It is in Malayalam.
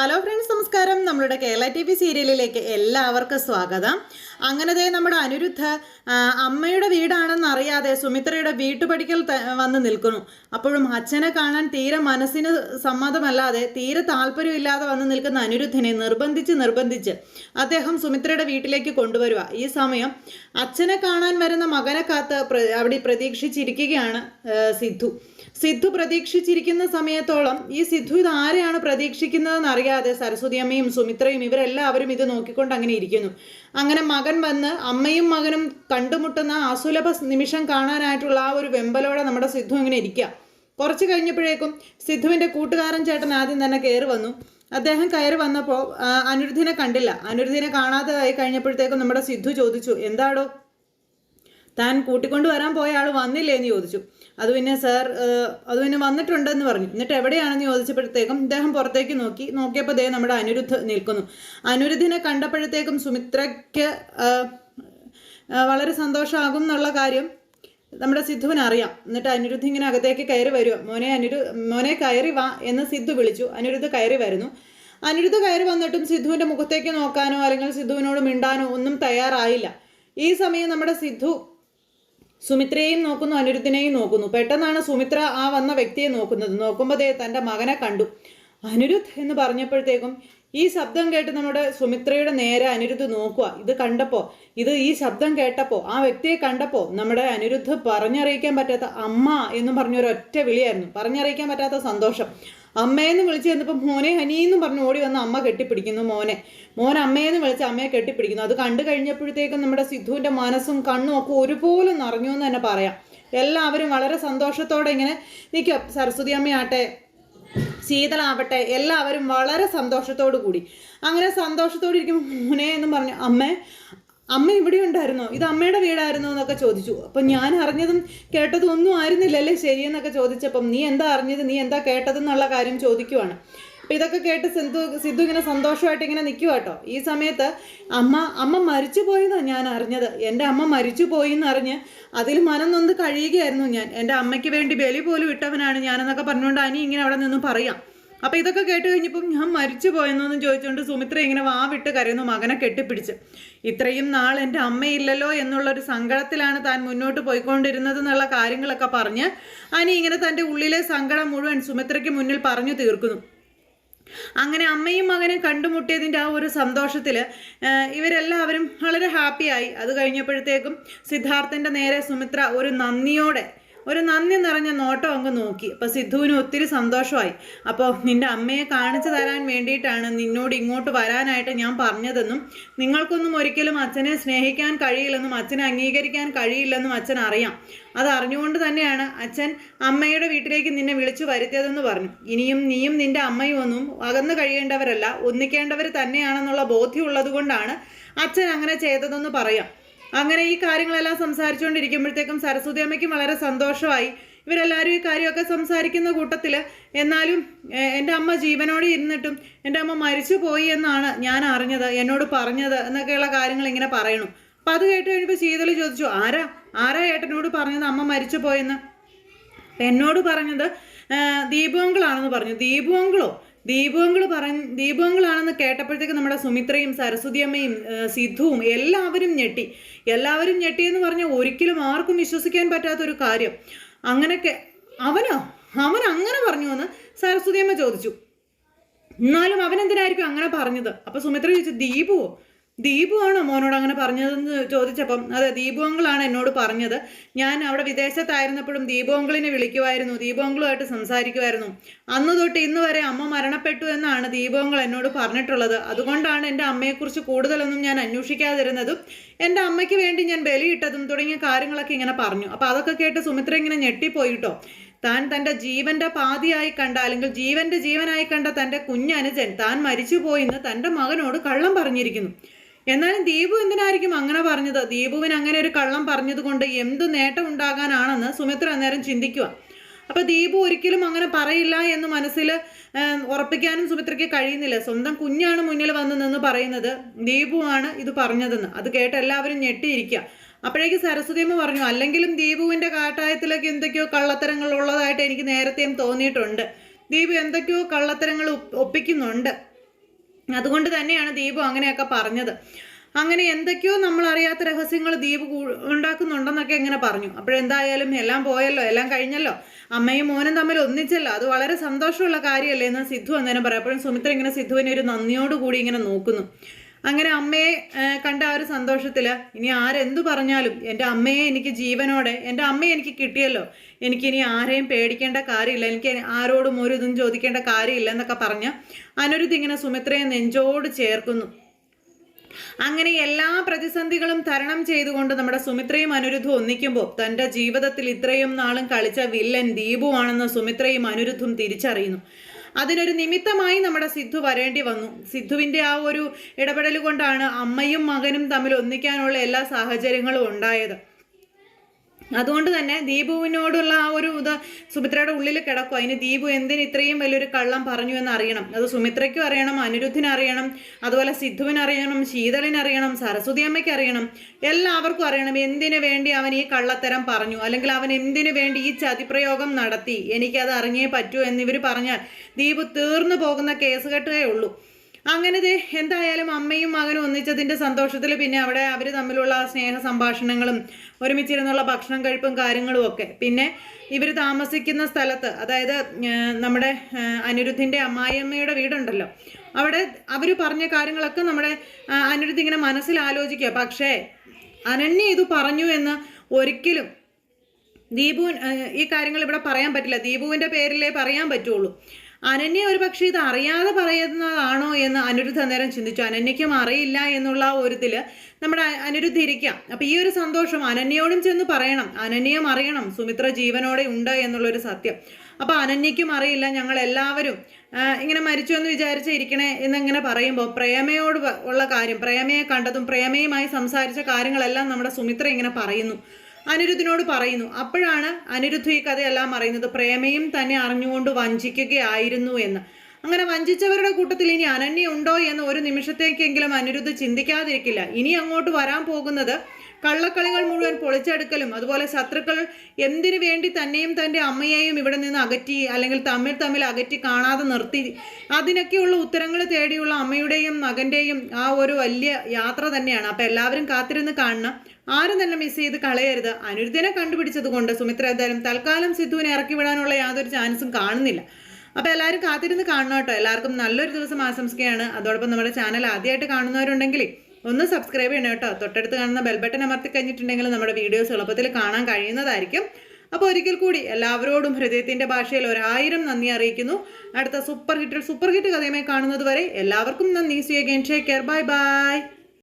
ഹലോ ഫ്രണ്ട്സ്, നമസ്കാരം. നമ്മളുടെ കേരള ടി വി സീരിയലിലേക്ക് എല്ലാവർക്കും സ്വാഗതം. അങ്ങനെ നമ്മുടെ അനിരുദ്ധ അമ്മയുടെ വീടാണെന്ന് അറിയാതെ സുമിത്രയുടെ വീട്ടുപടിക്കൽ വന്ന് നിൽക്കുന്നു. അപ്പോഴും അച്ഛനെ കാണാൻ തീരെ മനസ്സിന് സമ്മതമല്ലാതെ തീരെ താല്പര്യമില്ലാതെ വന്ന് നിൽക്കുന്ന അനിരുദ്ധനെ നിർബന്ധിച്ച് അദ്ദേഹം സുമിത്രയുടെ വീട്ടിലേക്ക് കൊണ്ടുവരിക. ഈ സമയം അച്ഛനെ കാണാൻ വരുന്ന മകനെ കാത്ത് അവിടെ പ്രതീക്ഷിച്ചിരിക്കുകയാണ് സിദ്ധു പ്രതീക്ഷിച്ചിരിക്കുന്ന സമയത്തോളം ഈ സിദ്ധു ഇത് ആരെയാണ് പ്രതീക്ഷിക്കുന്നതെന്ന് അറിയാതെ സരസ്വതി അമ്മയും സുമിത്രയും ഇവരെല്ലാവരും ഇത് നോക്കിക്കൊണ്ട് അങ്ങനെ ഇരിക്കുന്നു. അങ്ങനെ മകൻ വന്ന് അമ്മയും മകനും കണ്ടുമുട്ടുന്ന അസുലഭ നിമിഷം കാണാനായിട്ടുള്ള ആ ഒരു വെമ്പലോടെ നമ്മുടെ സിദ്ധു ഇങ്ങനെ ഇരിക്കുക. കുറച്ച് കഴിഞ്ഞപ്പോഴേക്കും സിദ്ധുവിൻ്റെ കൂട്ടുകാരൻ ചേട്ടൻ ആദ്യം തന്നെ കയറി വന്നു. അദ്ദേഹം കയറി വന്നപ്പോൾ അനിരുദ്ധിനെ കണ്ടില്ല. അനിരുദ്ധിനെ കാണാതെ ആയി കഴിഞ്ഞപ്പോഴത്തേക്കും നമ്മുടെ സിദ്ധു ചോദിച്ചു, എന്താടോ താൻ കൂട്ടിക്കൊണ്ട് വരാൻ പോയ ആൾ വന്നില്ലേ എന്ന് ചോദിച്ചു. അത് പിന്നെ വന്നിട്ടുണ്ടെന്ന് പറഞ്ഞു. എന്നിട്ട് എവിടെയാണെന്ന് ചോദിച്ചപ്പോഴത്തേക്കും ഇദ്ദേഹം പുറത്തേക്ക് നോക്കിയപ്പോൾ ദേ നമ്മുടെ അനിരുദ്ധ് നിൽക്കുന്നു. അനിരുദ്ധിനെ കണ്ടപ്പോഴത്തേക്കും സുമിത്രയ്ക്ക് വളരെ സന്തോഷമാകും എന്നുള്ള കാര്യം നമ്മുടെ സിദ്ധുവിന് അറിയാം. എന്നിട്ട് അനിരുദ്ധ് ഇങ്ങനെ അകത്തേക്ക് കയറി വരുമോ, മോനെ കയറി വാ എന്ന് സിദ്ധു വിളിച്ചു. അനിരുദ്ധ് കയറി വരുന്നു. അനിരുദ്ധ് കയറി വന്നിട്ടും സിദ്ധുവിൻ്റെ മുഖത്തേക്ക് നോക്കാനോ അല്ലെങ്കിൽ സിദ്ധുവിനോട് മിണ്ടാനോ ഒന്നും തയ്യാറായില്ല. ഈ സമയം നമ്മുടെ സിദ്ധു സുമിത്രയെയും നോക്കുന്നു, അനിരുദ്ധിനെയും നോക്കുന്നു. പെട്ടെന്നാണ് സുമിത്ര ആ വന്ന വ്യക്തിയെ നോക്കുമ്പോൾ തൻ്റെ മകനെ കണ്ടു. അനിരുദ്ധ് എന്ന് പറഞ്ഞപ്പോഴത്തേക്കും ഈ ശബ്ദം കേട്ട് നമ്മുടെ സുമിത്രയുടെ നേരെ അനിരുദ്ധ് നോക്കുക. ഈ ശബ്ദം കേട്ടപ്പോൾ ആ വ്യക്തിയെ കണ്ടപ്പോൾ നമ്മുടെ അനിരുദ്ധ് പറഞ്ഞറിയിക്കാൻ പറ്റാത്ത അമ്മ എന്നും പറഞ്ഞൊരൊറ്റ വിളിയായിരുന്നു. പറഞ്ഞറിയിക്കാൻ പറ്റാത്ത സന്തോഷം. അമ്മയെന്ന് വിളിച്ച് ചെന്നപ്പോൾ മോനെ ഹനിയെന്നും പറഞ്ഞ് ഓടി വന്ന് അമ്മ കെട്ടിപ്പിടിക്കുന്നു. മോൻ അമ്മയെന്ന് വിളിച്ച് അമ്മയെ കെട്ടിപ്പിടിക്കുന്നു. അത് കണ്ടു കഴിഞ്ഞപ്പോഴത്തേക്കും നമ്മുടെ സിദ്ധുവിൻ്റെ മനസ്സും കണ്ണും ഒക്കെ ഒരുപോലെ നിറഞ്ഞു എന്ന് തന്നെ പറയാം. എല്ലാവരും വളരെ സന്തോഷത്തോടെ ഇങ്ങനെ നിൽക്കുക. സരസ്വതി അമ്മയാട്ടെ, ശീതളാവട്ടെ, എല്ലാവരും വളരെ സന്തോഷത്തോടു കൂടി അങ്ങനെ സന്തോഷത്തോടെ ഇരിക്കുമ്പോൾ മോനെ എന്നും പറഞ്ഞു അമ്മ ഇവിടെ ഉണ്ടായിരുന്നോ, ഇത് അമ്മയുടെ വീടായിരുന്നോ എന്നൊക്കെ ചോദിച്ചു. അപ്പം ഞാൻ അറിഞ്ഞതും കേട്ടതും ഒന്നും ആയിരുന്നില്ലല്ലേ ശരിയെന്നൊക്കെ ചോദിച്ചപ്പം നീ എന്താ അറിഞ്ഞത്, നീ എന്താ കേട്ടതെന്നുള്ള കാര്യം ചോദിക്കുവാണ്. അപ്പം ഇതൊക്കെ കേട്ട് സിദ്ധു ഇങ്ങനെ സന്തോഷമായിട്ട് ഇങ്ങനെ നിൽക്കുക കേട്ടോ. ഈ സമയത്ത് അമ്മ മരിച്ചു പോയെന്നാണ് ഞാൻ അറിഞ്ഞത്. എൻ്റെ അമ്മ മരിച്ചു പോയി എന്നറിഞ്ഞ് അതിൽ മനം നൊന്ന് കഴിയുകയായിരുന്നു ഞാൻ. എൻ്റെ അമ്മയ്ക്ക് വേണ്ടി ബലി പോലും ഇട്ടവനാണ് ഞാനെന്നൊക്കെ പറഞ്ഞുകൊണ്ട് അനി ഇങ്ങനെ അവിടെ നിന്നും പറയാം. അപ്പം ഇതൊക്കെ കേട്ട് കഴിഞ്ഞപ്പം ഞാൻ മരിച്ചു പോയെന്നൊന്നും ചോദിച്ചുകൊണ്ട് സുമിത്ര ഇങ്ങനെ വാവിട്ട് കരയുന്നു, മകനെ കെട്ടിപ്പിടിച്ച്. ഇത്രയും നാൾ എൻ്റെ അമ്മയില്ലല്ലോ എന്നുള്ളൊരു സങ്കടത്തിലാണ് താൻ മുന്നോട്ട് പോയിക്കൊണ്ടിരുന്നത് എന്നുള്ള കാര്യങ്ങളൊക്കെ പറഞ്ഞ് അനി ഇങ്ങനെ തൻ്റെ ഉള്ളിലെ സങ്കടം മുഴുവൻ സുമിത്രയ്ക്ക് മുന്നിൽ പറഞ്ഞു തീർക്കുന്നു. അങ്ങനെ അമ്മയും മകനും കണ്ടുമുട്ടിയതിൻ്റെ ആ ഒരു സന്തോഷത്തിൽ ഇവരെല്ലാവരും വളരെ ഹാപ്പിയായി. അത് കഴിഞ്ഞപ്പോഴത്തേക്കും സിദ്ധാർത്ഥൻ്റെ നേരെ സുമിത്ര ഒരു നന്ദി നിറഞ്ഞ നോട്ടം അങ്ങ് നോക്കി. അപ്പോൾ സിദ്ധുവിന് ഒത്തിരി സന്തോഷമായി. അപ്പോൾ നിൻ്റെ അമ്മയെ കാണിച്ചു തരാൻ വേണ്ടിയിട്ടാണ് നിന്നോട് ഇങ്ങോട്ട് വരാനായിട്ട് ഞാൻ പറഞ്ഞതെന്നും നിങ്ങൾക്കൊന്നും ഒരിക്കലും അച്ഛനെ സ്നേഹിക്കാൻ കഴിയില്ലെന്നും അച്ഛനെ അംഗീകരിക്കാൻ കഴിയില്ലെന്നും അച്ഛൻ അറിയാം. അത് അറിഞ്ഞുകൊണ്ട് തന്നെയാണ് അച്ഛൻ അമ്മയുടെ വീട്ടിലേക്ക് നിന്നെ വിളിച്ചു വരുത്തിയതെന്ന് പറഞ്ഞു. ഇനിയും നീയും നിൻ്റെ അമ്മയും ഒന്നും അകന്നു കഴിയേണ്ടവരല്ല, ഒന്നിക്കേണ്ടവർ തന്നെയാണെന്നുള്ള ബോധ്യമുള്ളത് കൊണ്ടാണ് അച്ഛൻ അങ്ങനെ ചെയ്തതെന്ന് പറയാം. അങ്ങനെ ഈ കാര്യങ്ങളെല്ലാം സംസാരിച്ചുകൊണ്ടിരിക്കുമ്പോഴത്തേക്കും സരസ്വതി അമ്മയ്ക്കും വളരെ സന്തോഷമായി. ഇവരെല്ലാവരും ഈ കാര്യമൊക്കെ സംസാരിക്കുന്ന കൂട്ടത്തിൽ എന്നാലും എൻ്റെ അമ്മ ജീവനോടെ ഇരുന്നിട്ടും എൻ്റെ അമ്മ മരിച്ചു പോയി എന്നാണ് ഞാൻ അറിഞ്ഞത്, എന്നോട് പറഞ്ഞത് എന്നൊക്കെയുള്ള കാര്യങ്ങൾ ഇങ്ങനെ പറയണു. അപ്പം അത് കേട്ട് കഴിഞ്ഞപ്പോൾ ശീതൾ ചോദിച്ചു, ആരാ ഏട്ടനോട് പറഞ്ഞത് അമ്മ മരിച്ചു പോയെന്ന്? എന്നോട് പറഞ്ഞത് ദീപുവങ്കിളാണെന്ന് പറഞ്ഞു. ദീപുവങ്കിളാണെന്ന് കേട്ടപ്പോഴത്തേക്ക് നമ്മുടെ സുമിത്രയും സരസ്വതി അമ്മയും സിദ്ധുവും എല്ലാവരും ഞെട്ടി എന്ന് പറഞ്ഞാൽ ഒരിക്കലും ആർക്കും വിശ്വസിക്കാൻ പറ്റാത്തൊരു കാര്യം. അങ്ങനെയൊക്കെ അവൻ അങ്ങനെ പറഞ്ഞു എന്ന് സരസ്വതി അമ്മ ചോദിച്ചു. എന്നാലും അവനെന്തിനായിരിക്കും അങ്ങനെ പറഞ്ഞത്? അപ്പൊ സുമിത്ര ചോദിച്ചു, ദീപു ആണോ മോനോട് അങ്ങനെ പറഞ്ഞതെന്ന് ചോദിച്ചപ്പം അതെ, ദീപുവങ്കിളാണ് എന്നോട് പറഞ്ഞത്. ഞാൻ അവിടെ വിദേശത്തായിരുന്നപ്പോഴും ദീപുവങ്കിളിനെ വിളിക്കുമായിരുന്നു, ദീപുവങ്കിളുമായിട്ട് സംസാരിക്കുമായിരുന്നു. അന്ന് തൊട്ട് ഇന്ന് വരെ അമ്മ മരണപ്പെട്ടു എന്നാണ് ദീപുവങ്കിൾ എന്നോട് പറഞ്ഞിട്ടുള്ളത്. അതുകൊണ്ടാണ് എൻ്റെ അമ്മയെക്കുറിച്ച് കൂടുതലൊന്നും ഞാൻ അന്വേഷിക്കാതിരുന്നതും എൻ്റെ അമ്മയ്ക്ക് വേണ്ടി ഞാൻ ബലിയിട്ടതും തുടങ്ങിയ കാര്യങ്ങളൊക്കെ ഇങ്ങനെ പറഞ്ഞു. അപ്പം അതൊക്കെ കേട്ട് സുമിത്ര ഇങ്ങനെ ഞെട്ടിപ്പോയിട്ടോ. താൻ തൻ്റെ ജീവന്റെ പാതിയായി കണ്ട അല്ലെങ്കിൽ ജീവനായി കണ്ട തൻ്റെ കുഞ്ഞനുജൻ താൻ മരിച്ചു പോയിന്ന് തൻ്റെ മകനോട് കള്ളം പറഞ്ഞിരിക്കുന്നു. എന്നാലും ദീപു എന്തിനായിരിക്കും അങ്ങനെ പറഞ്ഞത്? ദീപുവിന് അങ്ങനെ ഒരു കള്ളം പറഞ്ഞത് കൊണ്ട് എന്ത് നേട്ടം ഉണ്ടാകാനാണെന്ന് സുമിത്ര അന്നേരം ചിന്തിക്കുക. അപ്പോൾ ദീപു ഒരിക്കലും അങ്ങനെ പറയില്ല എന്ന് മനസ്സിൽ ഉറപ്പിക്കാനും സുമിത്രയ്ക്ക് കഴിയുന്നില്ല. സ്വന്തം കുഞ്ഞാണ് മുന്നിൽ വന്ന് നിന്ന് പറയുന്നത് ദീപുവാണ് ഇത് പറഞ്ഞതെന്ന്. അത് കേട്ട് എല്ലാവരും ഞെട്ടിയിരിക്കുക. അപ്പോഴേക്ക് സരസ്വതിയമ്മ പറഞ്ഞു, അല്ലെങ്കിലും ദീപുവിൻ്റെ കാട്ടായത്തിലേക്ക് എന്തൊക്കെയോ കള്ളത്തരങ്ങൾ ഉള്ളതായിട്ട് എനിക്ക് നേരത്തെയും തോന്നിയിട്ടുണ്ട്. ദീപു എന്തൊക്കെയോ കള്ളത്തരങ്ങൾ ഒപ്പിക്കുന്നുണ്ട്. അതുകൊണ്ട് തന്നെയാണ് ദീപു അങ്ങനെയൊക്കെ പറഞ്ഞത്. അങ്ങനെ എന്തൊക്കെയോ നമ്മൾ അറിയാത്ത രഹസ്യങ്ങൾ ദീപ് ഉണ്ടാക്കുന്നുണ്ടെന്നൊക്കെ ഇങ്ങനെ പറഞ്ഞു. അപ്പോഴെന്തായാലും എല്ലാം പോയല്ലോ, എല്ലാം കഴിഞ്ഞല്ലോ, അമ്മയും മോനും തമ്മിൽ ഒന്നിച്ചല്ലോ, അത് വളരെ സന്തോഷമുള്ള കാര്യമല്ലേ എന്ന് സിദ്ധു അന്നേരം പറയാം. അപ്പോഴും സുമിത്ര ഇങ്ങനെ സിദ്ധുവിനെ ഒരു നന്ദിയോടുകൂടി ഇങ്ങനെ നോക്കുന്നു. അങ്ങനെ അമ്മയെ കണ്ട ആ ഒരു സന്തോഷത്തിൽ ഇനി ആരെന്തു പറഞ്ഞാലും എൻ്റെ അമ്മയെ എനിക്ക് ജീവനോടെ, എൻ്റെ അമ്മയെ എനിക്ക് കിട്ടിയല്ലോ, എനിക്കിനി ആരെയും പേടിക്കേണ്ട കാര്യമില്ല, എനിക്ക് ആരോടും ഒരു ഇതും ചോദിക്കേണ്ട കാര്യമില്ല എന്നൊക്കെ പറഞ്ഞ് അനിരുദ്ധ് ഇങ്ങനെ സുമിത്രയെ നെഞ്ചോട് ചേർക്കുന്നു. അങ്ങനെ എല്ലാ പ്രതിസന്ധികളും തരണം ചെയ്തുകൊണ്ട് നമ്മുടെ സുമിത്രയും അനിരുദ്ധും ഒന്നിക്കുമ്പോൾ തൻ്റെ ജീവിതത്തിൽ ഇത്രയും നാളും കളിച്ച വില്ലൻ ദീപുവാണെന്ന് സുമിത്രയും അനിരുദ്ധും തിരിച്ചറിയുന്നു. അതിനൊരു നിമിത്തമായി നമ്മുടെ സിദ്ധു വരേണ്ടി വന്നു. സിദ്ധുവിൻ്റെ ആ ഒരു ഇടപെടൽ കൊണ്ടാണ് അമ്മയും മകനും തമ്മിൽ ഒന്നിക്കാനുള്ള എല്ലാ സാഹചര്യങ്ങളും ഉണ്ടായത്. അതുകൊണ്ട് തന്നെ ദീപുവിനോടുള്ള ആ ഒരു ഇത് സുമിത്രയുടെ ഉള്ളിൽ കിടക്കും. അതിന് ദീപു എന്തിന് ഇത്രയും വലിയൊരു കള്ളം പറഞ്ഞു എന്ന് അറിയണം. അത് സുമിത്രയ്ക്കും അറിയണം, അനിരുദ്ധിന് അറിയണം, അതുപോലെ സിദ്ധുവിന് അറിയണം, ശീതളിന് അറിയണം, സരസ്വതി അമ്മയ്ക്ക് അറിയണം, എല്ലാവർക്കും അറിയണം എന്തിനു വേണ്ടി അവൻ ഈ കള്ളത്തരം പറഞ്ഞു, അല്ലെങ്കിൽ അവൻ എന്തിനു വേണ്ടി ഈ ചതിപ്രയോഗം നടത്തി, എനിക്കത് അറിഞ്ഞേ പറ്റൂ എന്നിവർ പറഞ്ഞാൽ ദീപു തീർന്നു പോകുന്ന കേസ് കെട്ടുകയേ ഉള്ളൂ. അങ്ങനെ എന്തായാലും അമ്മയും മകനും ഒന്നിച്ചതിൻ്റെ സന്തോഷത്തിൽ പിന്നെ അവിടെ അവർ തമ്മിലുള്ള സ്നേഹ സംഭാഷണങ്ങളും ഒരുമിച്ചിരുന്നുള്ള ഭക്ഷണം കഴിപ്പും കാര്യങ്ങളും ഒക്കെ, പിന്നെ ഇവർ താമസിക്കുന്ന സ്ഥലത്ത്, അതായത് നമ്മുടെ അനിരുദ്ധിൻ്റെ അമ്മായിയമ്മയുടെ വീടുണ്ടല്ലോ, അവിടെ അവർ പറഞ്ഞ കാര്യങ്ങളൊക്കെ നമ്മുടെ അനിരുദ്ധ് ഇങ്ങനെ മനസ്സിൽ ആലോചിക്കുക. പക്ഷേ അനന്യ ഇത് പറഞ്ഞു എന്ന് ഒരിക്കലും ദീപു ഈ കാര്യങ്ങൾ ഇവിടെ പറയാൻ പറ്റില്ല, ദീപുവിൻ്റെ പേരിലേ പറയാൻ പറ്റുള്ളൂ. അനന്യ ഒരു പക്ഷേ ഇത് അറിയാതെ പറയുന്നതാണോ എന്ന് അനിരുദ്ധ് അന്നേരം ചിന്തിച്ചു. അനന്യയ്ക്കും അറിയില്ല എന്നുള്ള ഒരു ഇതിൽ നമ്മുടെ അനിരുദ്ധ് ഇരിക്കാം. അപ്പം ഈ ഒരു സന്തോഷം അനന്യയോടും ചെന്ന് പറയണം, അനന്യയും അറിയണം സുമിത്ര ജീവനോടെ ഉണ്ട് എന്നുള്ളൊരു സത്യം. അപ്പം അനന്യയ്ക്കും അറിയില്ല, ഞങ്ങൾ എല്ലാവരും ഇങ്ങനെ മരിച്ചു എന്ന് വിചാരിച്ചിരിക്കണേ എന്നിങ്ങനെ പറയുമ്പോൾ പ്രേമയോട് ഉള്ള കാര്യം, പ്രേമയെ കണ്ടതും പ്രേമയുമായി സംസാരിച്ച കാര്യങ്ങളെല്ലാം നമ്മുടെ സുമിത്ര ഇങ്ങനെ പറയുന്നു, അനിരുദ്ധിനോട് പറയുന്നു. അപ്പോഴാണ് അനിരുദ്ധ് ഈ കഥയെല്ലാം അറിയുന്നത്, പ്രേമയും തന്നെ അറിഞ്ഞുകൊണ്ട് വഞ്ചിക്കുകയായിരുന്നു എന്ന്. അങ്ങനെ വഞ്ചിച്ചവരുടെ കൂട്ടത്തിൽ ഇനി അനന്യ ഉണ്ടോ എന്ന് ഒരു നിമിഷത്തേക്കെങ്കിലും അനിരുദ്ധ് ചിന്തിക്കാതിരിക്കില്ല. ഇനി അങ്ങോട്ട് വരാൻ പോകുന്നത് കള്ളക്കളികൾ മുഴുവൻ പൊളിച്ചെടുക്കലും, അതുപോലെ ശത്രുക്കൾ എന്തിനു വേണ്ടി തന്നെയും തൻ്റെ അമ്മയെയും ഇവിടെ നിന്ന് അകറ്റി, അല്ലെങ്കിൽ തമ്മിൽ അകറ്റി കാണാതെ നിർത്തി, അതിനൊക്കെയുള്ള ഉത്തരങ്ങൾ തേടിയുള്ള അമ്മയുടെയും മകൻ്റെയും ആ ഒരു വലിയ യാത്ര തന്നെയാണ്. അപ്പം എല്ലാവരും കാത്തിരുന്ന് കാണണം, ആരും തന്നെ മിസ് ചെയ്ത് കളയരുത്. അനിരുദ്ധിനെ കണ്ടുപിടിച്ചത് കൊണ്ട് സുമിത്ര എന്തായാലും തൽക്കാലം സിദ്ധുവിനെ ഇറക്കി വിടാനുള്ള യാതൊരു ചാൻസും കാണുന്നില്ല. അപ്പോൾ എല്ലാവരും കാത്തിരുന്ന് കാണണം കേട്ടോ. എല്ലാവർക്കും നല്ലൊരു ദിവസം ആശംസിക്കുകയാണ്. അതോടൊപ്പം നമ്മുടെ ചാനൽ ആദ്യമായിട്ട് കാണുന്നവരുണ്ടെങ്കിൽ ഒന്ന് സബ്സ്ക്രൈബ് ചെയ്യണം കേട്ടോ. തൊട്ടടുത്ത് കാണുന്ന ബെൽ ബട്ടൺ അമർത്തി കഴിഞ്ഞിട്ടുണ്ടെങ്കിൽ നമ്മുടെ വീഡിയോസ് എളുപ്പത്തിൽ കാണാൻ കഴിയുന്നതായിരിക്കും. അപ്പോൾ ഒരിക്കൽ കൂടി എല്ലാവരോടും ഹൃദയത്തിൻ്റെ ഭാഷയിൽ 1000 നന്ദി അറിയിക്കുന്നു. അടുത്ത സൂപ്പർ ഹിറ്റ് കഥയുമായി കാണുന്നത് വരെ എല്ലാവർക്കും നന്ദി. See you again. Take care. Bye by.